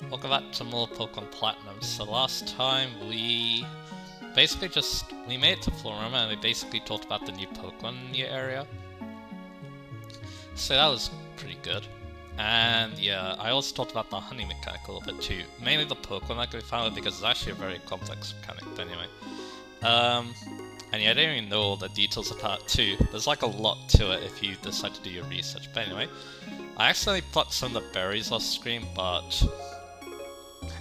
welcome back to more Pokemon Platinum. So last time we basically we made it to Floroma and we basically talked about the new Pokemon in the area. So that was pretty good. And yeah, I also talked about the honey mechanic a little bit too. Mainly the Pokemon that we found because it's actually a very complex mechanic, but anyway. And yeah, I don't even know all the details of part 2. There's like a lot to it if you decide to do your research. But anyway, I accidentally plucked some of the berries off screen, but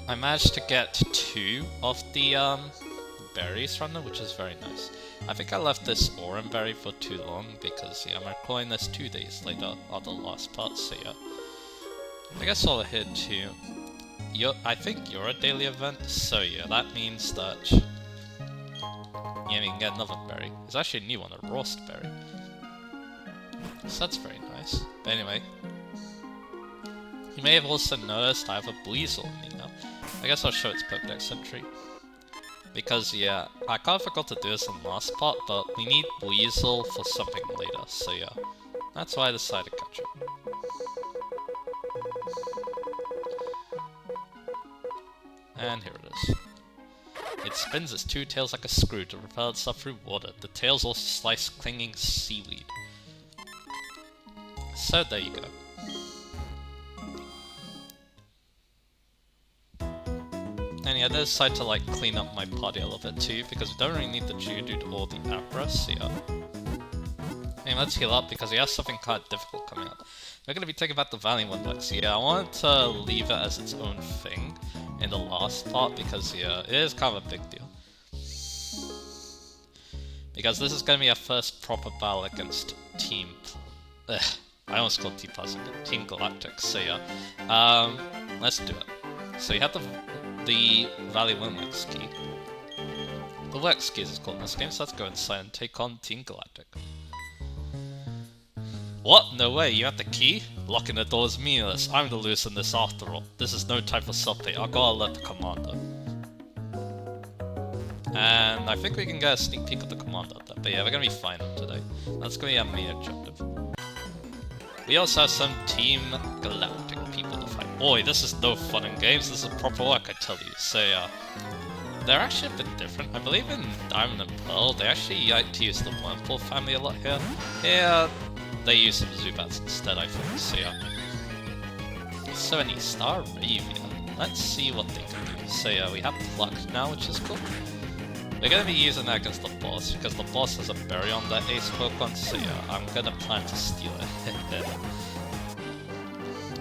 I managed to get 2 of the berries from them, which is very nice. I think I left this Oran berry for too long because yeah, I'm recording this 2 days later on the last part, so yeah. I guess over here too, I think you're a daily event, so yeah, that means that yeah, we can get another berry. There's actually a new one, a roast berry. So that's very nice. But anyway, you may have also noticed I have a Buizel on me now. I guess I'll show its Pokédex entry. Because yeah, I kind of forgot to do this in the last part, but we need Buizel for something later, so yeah. That's why I decided to catch it. And here it is. It spins its 2 tails like a screw to propel itself through water. The tails also slice clinging seaweed. So there you go. And yeah, I decided to like clean up my party a little bit too, because we don't really need the Geodude or the Abra, so yeah. Anyway, let's heal up because we have something kind of difficult coming up. We're going to be taking back the Valley one next. Yeah, I wanted to leave it as its own thing in the last part because yeah, it is kind of a big deal. Because this is going to be our first proper battle against Team... I almost called Team Plus again. Team Galactic, so yeah. Let's do it. So you have the Valley Windworks key. The Works key is called in this game, so let's go inside and take on Team Galactic. What? No way, you have the key? Locking the door is meaningless. I'm the loose in this after all. This is no time for self-pay. I gotta alert the commander. And I think we can get a sneak peek of the commander there. But yeah, we're gonna be fine today. That's gonna be our main objective. We also have some Team Galactic people to fight. Boy, this is no fun and games, this is proper work, I tell you. So yeah, they're actually a bit different. I believe in Diamond and Pearl, they actually like to use the Wurmple family a lot here. Here, they use some Zubats instead, I think, so yeah. So any Star Ravia, let's see what they can do. So yeah, we have Pluck now, which is cool. We're gonna be using that against the boss, because the boss has a berry on that ace Pokemon, so yeah, I'm gonna plan to steal it.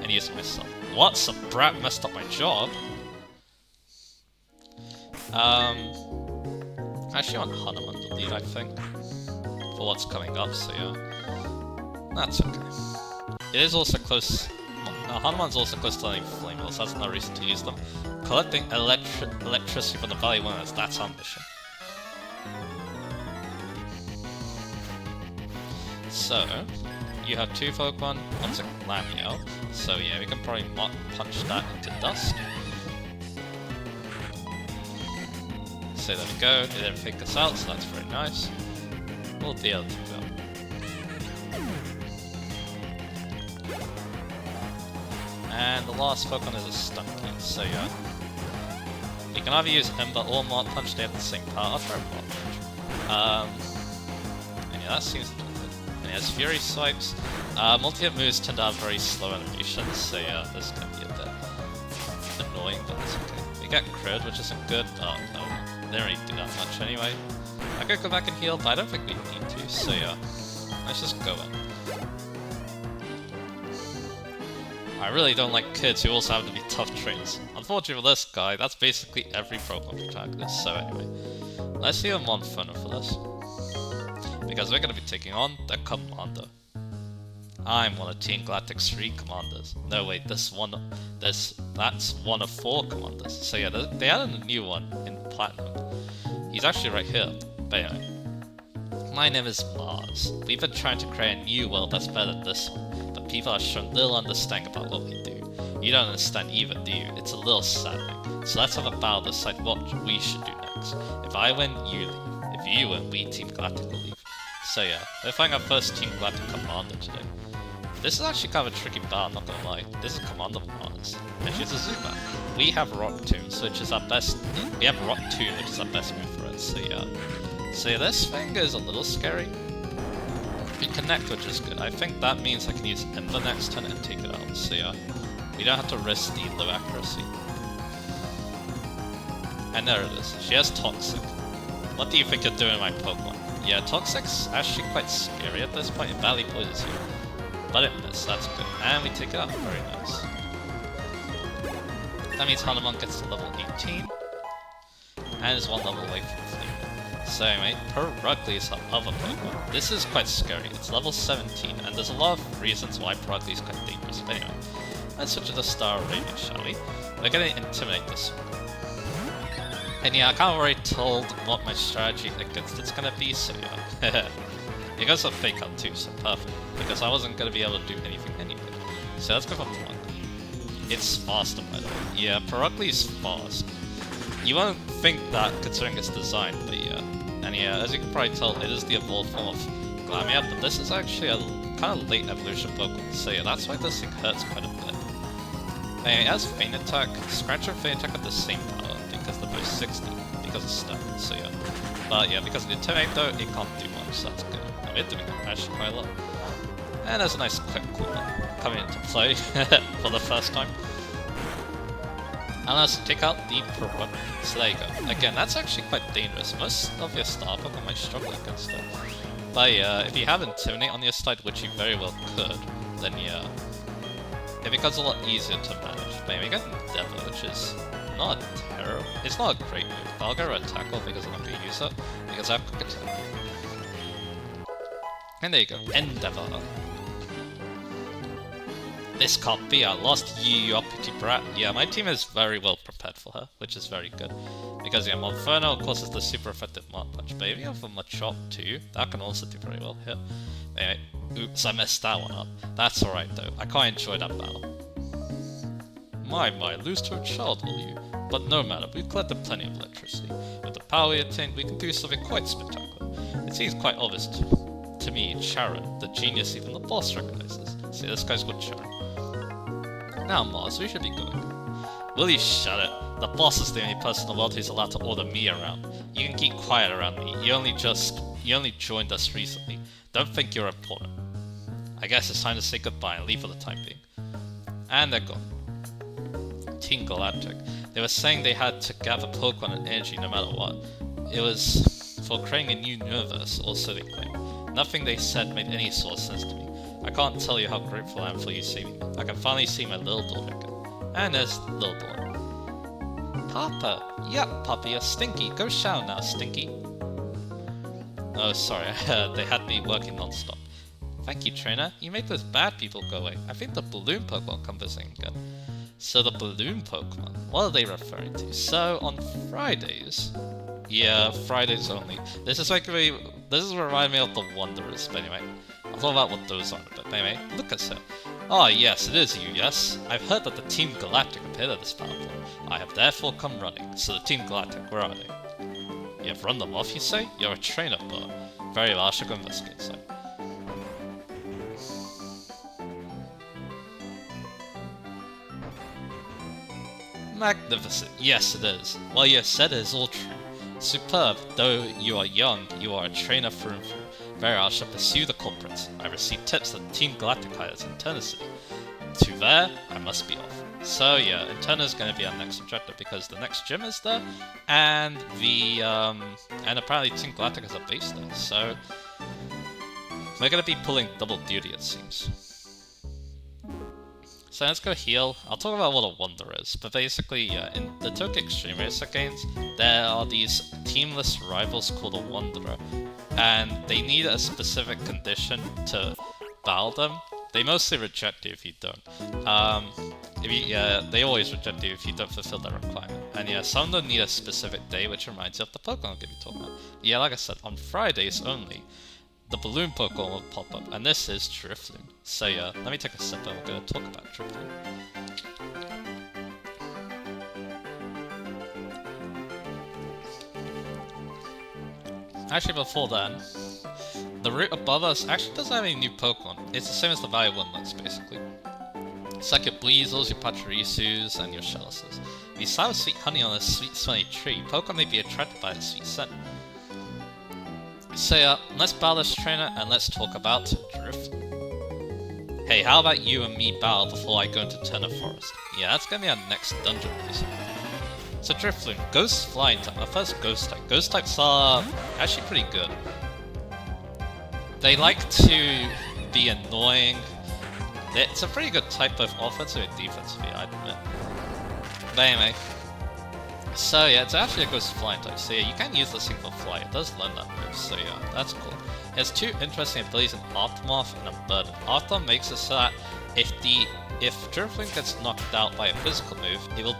And use it myself. What? Some brat messed up my job? Actually I want Hanuman to lead, I think. For what's coming up, so yeah. That's okay. It is also close... Hanuman's also close to letting Flame Wheels, that's another reason to use them. Collecting electricity from the Valley Winners, that's our mission. So, you have 2 Pokemon, one's a Lamiel, so yeah, we can probably punch that into dust. So there we go, it didn't fake us out, so that's very nice. We'll be able to go. And the last Pokemon is a Stunky, so yeah. You can either use Ember or Mart Punch, they have the same power. I'll try Mart Punch. And yeah, that seems to do it. And it has Fury Swipes. Multi-hit moves tend to have very slow animations, so yeah, this can be a bit annoying, but that's okay. We get Crit, which isn't good, but no, they don't really do that much anyway. I could go back and heal, but I don't think we need to, so yeah. Let's just go in. I really don't like kids who also have to be tough trainers. Unfortunately for this guy, that's basically every Pokemon protagonist, so anyway. Let's see a Monferno for this. Because we're going to be taking on the Commander. I'm one of Team Galactic's 3 commanders. No wait, that's one of 4 commanders. So yeah, they added a new one in Platinum. He's actually right here. But anyway. My name is Mars. We've been trying to create a new world that's better than this one, but people have shown little understanding about what we do. You don't understand either, do you? It's a little saddening. So let's have a battle to decide what we should do next. If I win, you leave. If you win, we Team Galactic will leave. So yeah, we're fighting our first Team Galactic commander today. This is actually kind of a tricky battle, not gonna lie. This is Commander Mars, and she's a Zubat. We have Rock Tombs, which is our best. We have Rock Tomb, which is our best move for us. So yeah. So yeah, this thing is a little scary. We connect, which is good. I think that means I can use Ember next turn and take it out. So yeah, we don't have to risk the low accuracy. And there it is. She has Toxic. What do you think you're doing, my Pokemon? Yeah, Toxic's actually quite scary at this point. It badly poisons you. But it missed, that's good. And we take it out, very nice. That means Hanuman gets to level 18. And is 1 level away from Flame. So anyway, Perugly is our other Pokemon. This is quite scary. It's level 17, and there's a lot of reasons why Perugly is quite dangerous. But anyway, let's switch to the Star Rating, shall we? We're gonna Intimidate this one. And yeah, I kind of already told what my strategy against it's gonna be, so yeah. It goes for Fake Out too, so perfect. Because I wasn't gonna be able to do anything anyway. So let's go for Plug. It's faster, by the way. Yeah, Perugly is fast. You won't think that considering its design, but yeah. And yeah, as you can probably tell, it is the evolved form of Glamia, but this is actually a kind of late evolution Pokemon. So yeah, that's why this thing hurts quite a bit. Anyway, it has Feint Attack. Scratch and Feint Attack have the same power because they're both 60 because of stats. So yeah. But yeah, because of the Intimidate though, it can't do much, so that's good. We're doing actually quite a lot. And there's a nice quick cooldown coming into play for the first time. And let's take out the Perugly. So there you go. Again, that's actually quite dangerous. Most of your star Pokemon might struggle against it. But yeah, if you have Intimidate on your side, which you very well could, then yeah, it becomes a lot easier to manage. But yeah, we got Endeavor, which is not terrible. It's not a great move, but I'll go with Tackle because I'm not going to use it, because I have Quick Attack. And there you go, Endeavor. This can't be, I lost you uppity brat. Yeah, my team is very well prepared for her, which is very good. Because yeah, Monferno of course is the super effective Mach Punch, but if you have a Machop too, that can also do very well here. Anyway, oops, I messed that one up. That's alright though, I quite enjoy that battle. My, lose to a child will you? But no matter, we've collected plenty of electricity. With the power we attained, we can do something quite spectacular. It seems quite obvious to me, Charon, the genius even the boss recognizes. See, this guy's called Charon. Now, Mars, we should be going. Will you shut it? The boss is the only person in the world who's allowed to order me around. You can keep quiet around me. You only joined us recently. Don't think you're important. I guess it's time to say goodbye and leave for the time being. And they're gone. Team Galactic. They were saying they had to gather Pokemon and energy no matter what. It was for creating a new universe, or so they claim. Nothing they said made any sort of sense to me. I can't tell you how grateful I am for you saving me. I can finally see my little daughter again. And there's little daughter. Papa! Yup, Puppy, you're Stinky. Go shower now, Stinky. Oh, sorry, they had me working non-stop. Thank you, trainer. You made those bad people go away. I think the balloon Pokemon come visiting again. So the balloon Pokemon, what are they referring to? So on Fridays, yeah, Fridays only. This is reminding me of the Wanderers, but anyway, I'll talk about what those are in a bit. But anyway, look at her. Ah, yes, it is you, yes. I've heard that the Team Galactic appeared at this battle. I have therefore come running. So the Team Galactic, where are they? You have run them off, you say? You're a trainer, but very well, I should go investigate, so. Magnificent, yes it is. Well, you said it is all true. Superb, though you are young, you are a trainer through and through. Very well, I shall pursue the culprits. I received tips that Team Galactic hires in Turner City. To there, I must be off. So yeah, Interna is going to be our next objective because the next gym is there, and and apparently Team Galactic has a base there. So we're going to be pulling double duty, it seems. So let's go heal. I'll talk about what a Wonder is, but basically, yeah, in the Tokyo Extreme Racer games, there are these teamless rivals called a Wanderer, and they need a specific condition to battle them. They mostly reject you if you don't. They always reject you if you don't fulfill that requirement. And yeah, some of them need a specific day, which reminds you of the Pokemon game we talked about. Yeah, like I said, on Fridays only, the balloon Pokemon will pop up, and this is Drifloon. So yeah, let me take a sip and we're going to talk about Drifloon. Actually, before then, The route above us actually doesn't have any new Pokemon. It's the same as the Valley Windlands, basically. It's like your Buizels, your Pachirisus, and your Shellises. If you sour sweet honey on a sweet smelly tree, Pokemon may be attracted by the sweet scent. So yeah, let's battle this trainer and let's talk about Drifloon. Hey, how about you and me battle before I go into Turner Forest? Yeah, that's gonna be our next dungeon, basically. So Drifloon, Ghost Flying type. Our first Ghost type. Ghost types are actually pretty good. They like to be annoying. It's a pretty good type, both offensively and defensively, I'd admit. But anyway. So yeah, it's actually a Ghost Flying type. So yeah, you can use this thing for fly. It does learn that move, so yeah, that's cool. It has two interesting abilities in Aftermath and Unburden. Aftermath makes it so that if Drifloon gets knocked out by a physical move, it will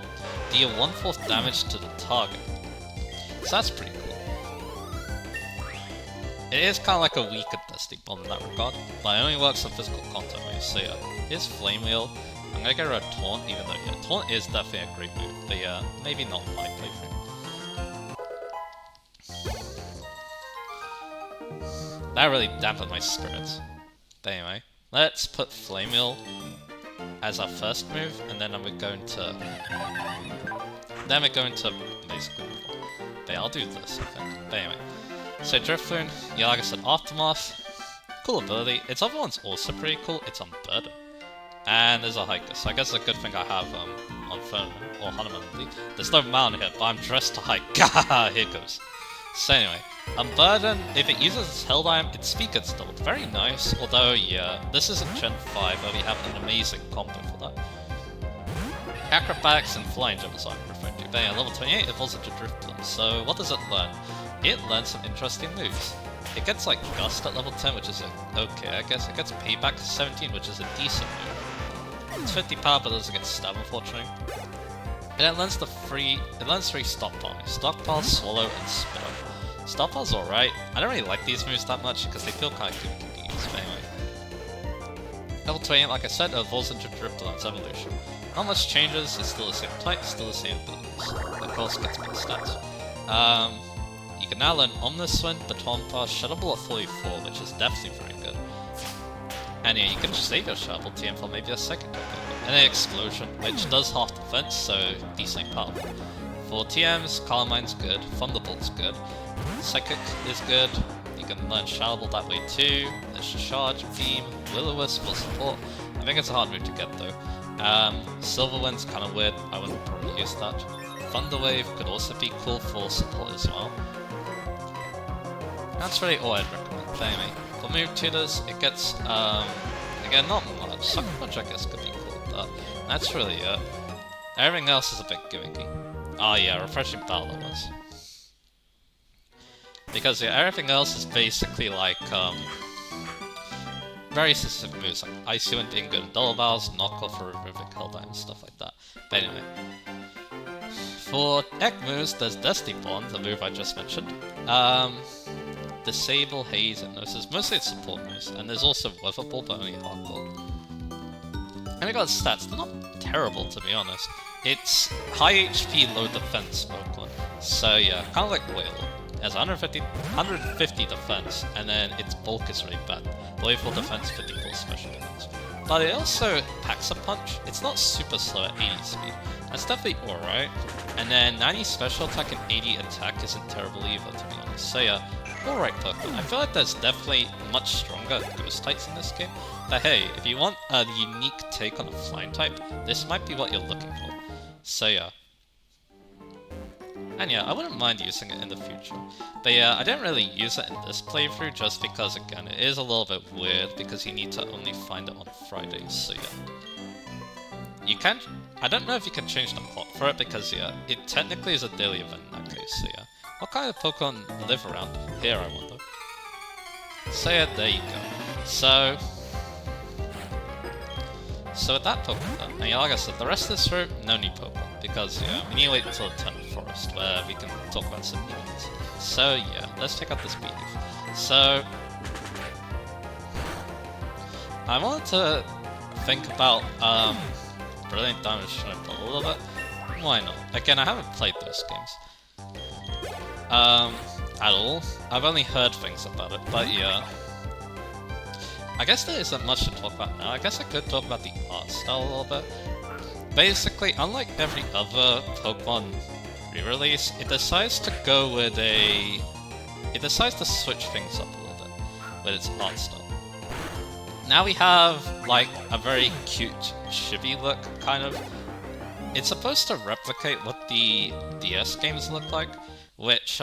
deal 1/4 damage to the target. So that's pretty cool. It is kind of like a weaker Dusty Bomb in that regard, but it only works on physical contact moves, so yeah. Here's Flame Wheel. I'm gonna get rid of Taunt, even though yeah, Taunt is definitely a great move, but yeah, maybe not my playthrough. That really dampened my spirits. But anyway, let's put Flame Wheel as our first move, and then we're going to... basically move on. But yeah, I'll do this, I think. But anyway. So Drifloon, yeah, like I said, Aftermath, cool ability. Its other one's also pretty cool, it's Unburden. And there's a hiker, so I guess it's a good thing I have on phone, or Hanuman. There's no mount here, but I'm dressed to hike. Gahaha, here goes. So anyway, Unburden, if it uses its Held Item, its speed gets doubled. Very nice, although yeah, this isn't Gen 5 where we have an amazing combo for that. Acrobatics and Flying Jump is what I'm referring to. But yeah, level 28 evolves into Drifloon, so what does it learn? It learns some interesting moves. It gets like Gust at level 10, which is okay, I guess. It gets Payback to 17, which is a decent move. It's 50 power, but doesn't get stab, unfortunately. And it learns three Stockpile. Stockpile, Swallow, and Spit Up. Stockpile's alright. I don't really like these moves that much because they feel kind of gimmicky to use, but anyway. Level 28, like I said, evolves into Drifloon's evolution. Not much changes, it's still the same type, still the same abilities. Of course, gets better stats. You can now learn Omniswing, Baton Pass, Shadow Ball at 44, which is definitely very good. And yeah, you can just save your Shadow Ball TM for maybe a second Pokemon. And then Explosion, which does half defense, so decently powerful. For TMs, Calamine's good, Thunderbolt's good, Psychic is good, you can learn Shadow Ball that way too, there's Charge, Beam, Will-O-Wisp for support. I think it's a hard move to get though. Silver Wind's kind of weird, I wouldn't probably use that. Thunder Wave could also be cool for support as well. That's really all I'd recommend. But anyway, for move tutors, it gets, again, not much. Sucker Punch, I guess, could be cool, but that's really it. Everything else is a bit gimmicky. Oh yeah, Refreshing Battle it was. Because yeah, everything else is basically like, very specific moves, like Icy Wind being good in Double Battles, Knockoff for removing Held Items, stuff like that. But anyway. For Egg moves, there's Dusty Bond, the move I just mentioned. Disable, Haze, and Hypnosis. Mostly it's support moves. And there's also Weather Ball, but only Hardball. And we got stats. They're not terrible, to be honest. It's high HP, low defense Pokemon. So yeah, kind of like Whale. It has 150 defense, and then its bulk is really bad. Low full defense, 54 special defense. But it also packs a punch. It's not super slow at 80 speed. That's definitely alright. And then 90 special attack and 80 attack isn't terrible either, to be honest. So yeah, alright Pokemon. I feel like there's definitely much stronger Ghost types in this game. But hey, if you want a unique take on a flying type, this might be what you're looking for. So yeah. And yeah, I wouldn't mind using it in the future. But yeah, I didn't really use it in this playthrough just because, again, it is a little bit weird because you need to only find it on Fridays, so yeah. You can... I don't know if you can change the clock for it because, yeah, it technically is a daily event in that case, so yeah. What kind of Pokemon live around here, I wonder? So yeah, there you go. So with that Pokemon then, and yeah, like I said, the rest of this route, no new Pokemon, because yeah, we need to wait until the Eternal Forest, where we can talk about some new ones. So yeah, let's check out this beat. So, I wanted to think about, Brilliant Diamond Strip a little bit. Why not? Again, I haven't played those games. At all. I've only heard things about it, but yeah. I guess there isn't much to talk about now. I guess I could talk about the art style a little bit. Basically, unlike every other Pokemon re-release, it decides to go with a... It decides to switch things up a little bit with its art style. Now we have, like, a very cute, chibi look, kind of. It's supposed to replicate what the DS games look like, which,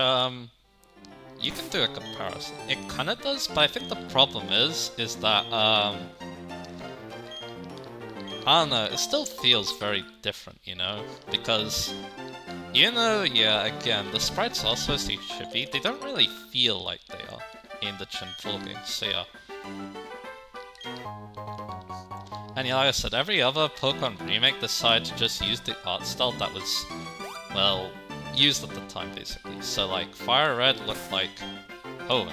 you can do a comparison. It kinda does, but I think the problem is that, I don't know, it still feels very different, you know? Because, even though, yeah, again, the sprites are supposed to be chibi, they don't really feel like they are in the Chinful games, so yeah. And yeah, like I said, every other Pokemon remake decided to just use the art style that was, well, used at the time, basically. So, like, Fire Red looked like Hoenn,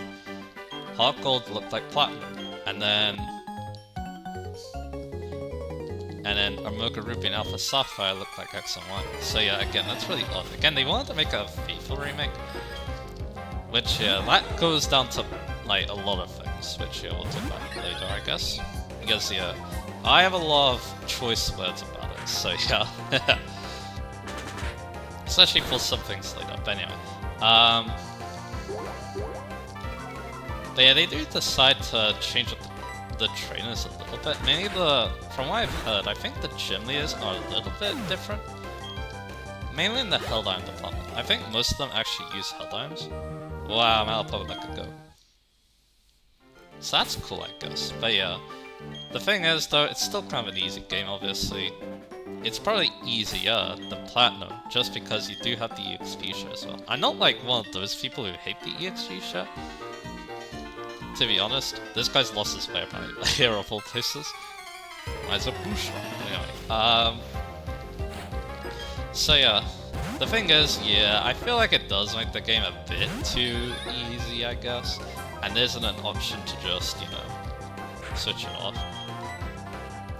Heart Gold looked like Platinum, and then Omega Ruby and Alpha Sapphire looked like X and Y. So yeah, again, that's really odd. Again, they wanted to make a FIFA remake, which, yeah, that goes down to, like, a lot of things, which, yeah, we'll talk about later, I guess. Because, yeah, I have a lot of choice words about it, so yeah. Especially for some things later, but anyway. But yeah, they do decide to change up the trainers a little bit. Mainly from what I've heard, I think the gym leaders are a little bit different. Mainly in the Helldive department. I think most of them actually use Helldives. Wow, I'm out of Pokemon that could go. So that's cool, I guess. But yeah. The thing is, though, it's still kind of an easy game, obviously. It's probably easier than Platinum, just because you do have the EXP share as well. I'm not like one of those people who hate the EXP share. To be honest, this guy's lost his way apparently, here of all places. Might as well push anyway. So yeah, the thing is, yeah, I feel like it does make the game a bit too easy, I guess. And there isn't an option to just, you know, switch it off.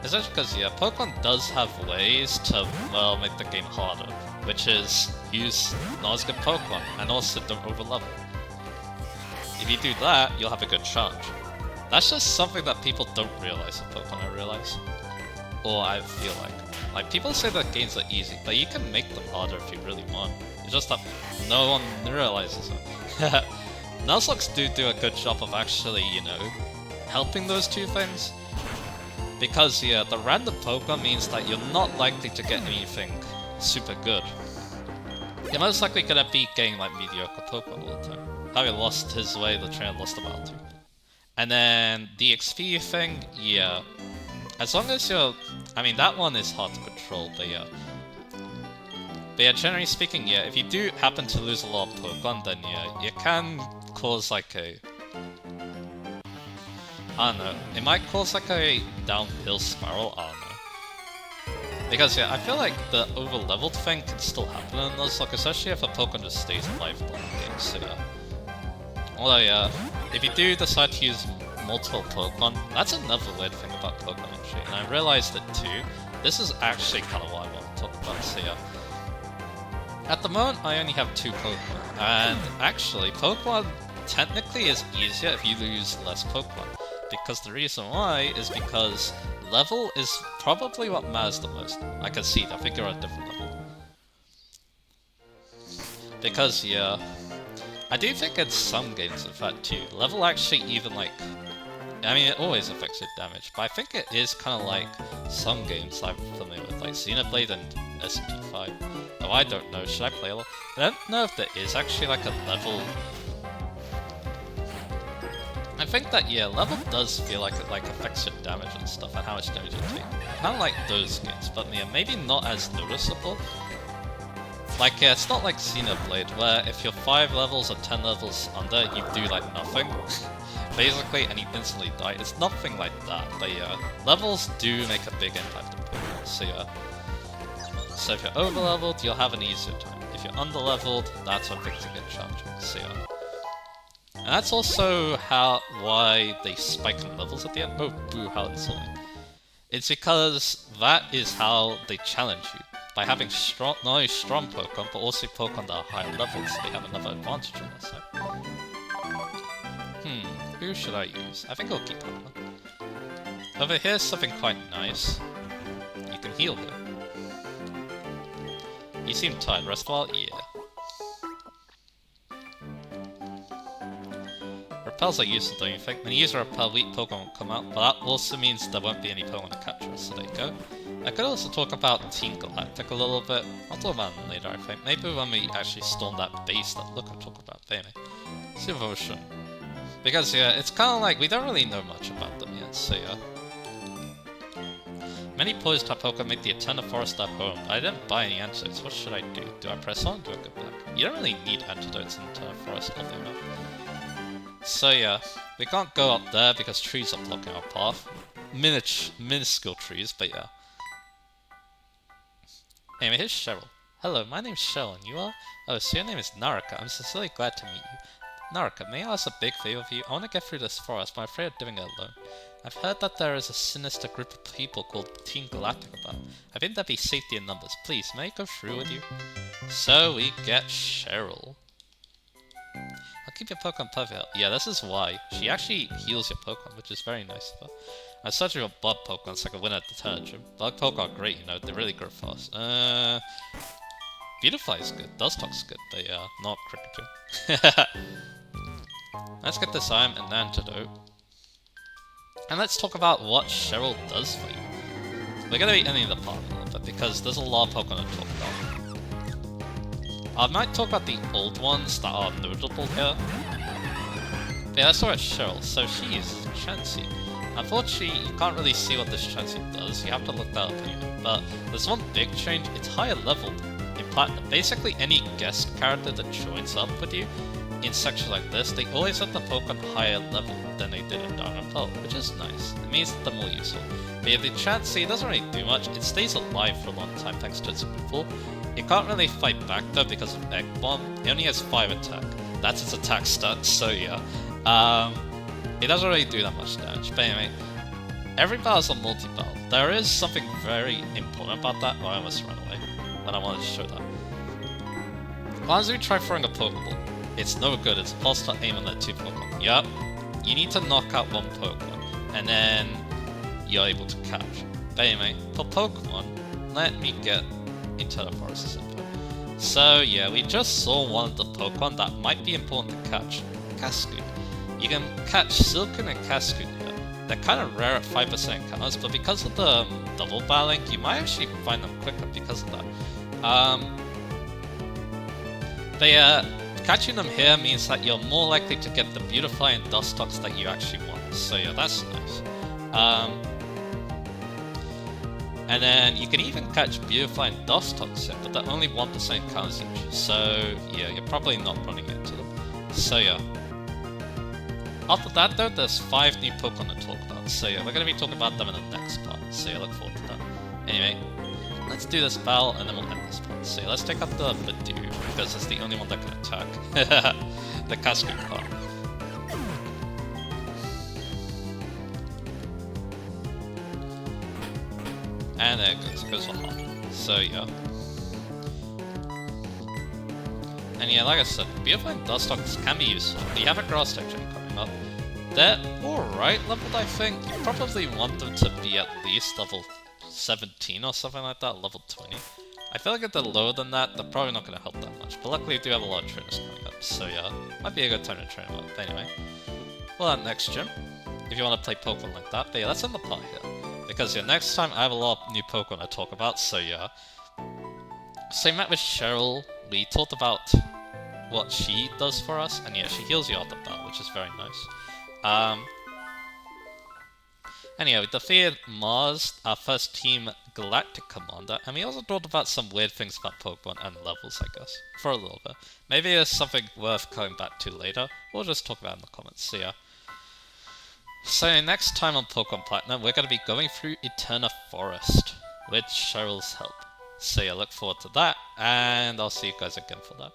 Especially because, yeah, Pokemon does have ways to, well, make the game harder. Which is, use not as good Pokemon, and also don't overlevel. If you do that, you'll have a good challenge. That's just something that people don't realize in Pokemon, I realize. Or I feel like. Like, people say that games are easy, but you can make them harder if you really want. It's just that no one realizes it. Nuzlocke do a good job of actually, you know, helping those two things. Because, yeah, the random Pokemon means that you're not likely to get anything super good. You're most likely gonna be getting, like, mediocre Pokemon all the time. Having lost his way, the trainer lost the battle too. And then the XP thing, yeah. As long as you're... I mean, that one is hard to control, but yeah. But yeah, generally speaking, yeah, if you do happen to lose a lot of Pokemon, then yeah, it can cause like a... I don't know, it might cause like a downhill spiral, I don't know. Because yeah, I feel like the over-leveled thing can still happen in Nuzlocke, especially if a Pokemon just stays alive in the game, so yeah. Although yeah, if you do decide to use multiple Pokemon, that's another weird thing about Pokemon actually, and I realized it too. This is actually kind of what I want to talk about, so yeah. At the moment, I only have 2 Pokemon, and actually, Pokemon technically is easier if you use less Pokemon. Because the reason why is because level is probably what matters the most. I can see, I think you're at a different level. Because, yeah, I do think in some games, in fact, too, level actually even, like, I mean, it always affects your damage, but I think it is kind of like some games I'm familiar with, like Xenoblade and SP5. Oh, I don't know, should I play a lot? I don't know if there is actually, like, a level... I think that, yeah, level does feel like it, like, affects your damage and stuff, and how much damage you take. Kind of like those games, but, yeah, maybe not as noticeable. Like, yeah, it's not like Xenoblade, where if you're 5 levels or 10 levels under, you do, like, nothing, basically, and you instantly die. It's nothing like that, but yeah, levels do make a big impact on Pokemon, so yeah. So if you're over-leveled, you'll have an easier time. If you're under-leveled, that's when things get challenging, so yeah. And that's also why they spike in levels at the end. Oh, boo, how insulting. It's because that is how they challenge you. By having not only strong Pokemon, but also Pokemon that are higher levels, so they have another advantage on their side. Who should I use? I think I'll keep Pokemon. over here's something quite nice. You can heal here. You seem tired, rest while? Yeah. Repels are useful, don't you think? When you use a repel, weak Pokemon will come out, but that also means there won't be any Pokemon to catch us, so there you go. I could also talk about Team Galactic a little bit. I'll talk about them later, I think. Maybe when we actually storm that base that look I'm talking about. But anyway. Devotion. Because, yeah, it's kind of like we don't really know much about them yet, so yeah. Many poison type Pokemon make the Eternal Forest their home. I didn't buy any antidotes. What should I do? Do I press on? Do I go back? You don't really need antidotes in Eternal Forest, oddly enough. So yeah, we can't go up there because trees are blocking our path. Minuscule trees, but yeah. Anyway, here's Cheryl. Hello, my name's Cheryl, and you are? Oh, so your name is Naraka. I'm sincerely glad to meet you. Naraka, may I ask a big favor of you? I want to get through this forest, but I'm afraid of doing it alone. I've heard that there is a sinister group of people called Team Galactic about. I think there'd be safety in numbers. Please, may I go through with you? So we get Cheryl. I'll keep your Pokemon perfect. Yeah, this is why. She actually heals your Pokemon, which is very nice of her. I'm searching for bug Pokemon so I can win at the Tantrum. Bug Pokemon are great, you know, they really grow fast. Beautifly is good, Dustox's good, but yeah, not Cricketing. Let's get this item and antidote. And let's talk about what Cheryl does for you. We're gonna be ending the part a little bit because there's a lot of Pokemon to talk about. I might talk about the old ones that are notable here. But yeah, let's talk about Cheryl. So she uses Chansey. Unfortunately, you can't really see what this Chansey does. You have to look that up anyway. But there's one big change. It's higher leveled in Platinum. Basically, any guest character that joins up with you in sections like this, they always have the Pokemon higher level than they did in Diamond and Pearl, which is nice. It means that they're more useful. But yeah, the Chansey doesn't really do much. It stays alive for a long time thanks to its removal. It can't really fight back though because of Egg Bomb. It only has 5 attack. That's its attack stat, so yeah. It doesn't really do that much damage. But anyway, every battle is a multi-battle. There is something very important about that. Oh, I almost ran away when I wanted to show that. Why don't we try throwing a Pokeball? It's no good. It's impossible to aim on that 2 Pokemon. Yup. You need to knock out 1 Pokemon, and then you're able to catch. But anyway, for Pokemon, let me get Eternal Forest's info. So yeah, we just saw one of the Pokemon that might be important to catch. Cascoon. You can catch Silcoon and Cascoon here. They're kind of rare at 5% encounters, but because of the double battling, you might actually find them quicker because of that. But yeah, catching them here means that you're more likely to get the Beautifly and Dustox that you actually want. So yeah, that's nice. And then you can even catch Beautifly and Dustox here, but they're only 1% encounters each. So yeah, you're probably not running into them. So yeah. After that though, there's 5 new Pokemon to talk about. So yeah, we're going to be talking about them in the next part. So yeah, look forward to that. Anyway, let's do this battle and then we'll end this part. So yeah, let's take out the Badoo, because it's the only one that can attack. The Cascoon part. And there it goes for hard. So yeah. And yeah, like I said, Beautiful and Dustox can be useful. You have a Grass type gym coming up. They're alright leveled, I think. You probably want them to be at least level 17 or something like that, level 20. I feel like if they're lower than that, they're probably not going to help that much. But luckily, we do have a lot of trainers coming up, so yeah, might be a good time to train them up. But anyway, well, that next gym, if you want to play Pokemon like that. But yeah, let's end the part here. Because yeah, next time I have a lot of new Pokemon to talk about, so yeah. So we met with Cheryl, we talked about what she does for us, and yeah, she heals you after battle, which is very nice. Anyway, we defeated Mars, our first Team Galactic commander, and we also talked about some weird things about Pokemon and levels, I guess, for a little bit. Maybe there's something worth coming back to later, or just talk about it in the comments, so yeah. So next time on Pokemon Platinum, we're going to be going through Eternal Forest, with Cheryl's help. So yeah, look forward to that, and I'll see you guys again for that.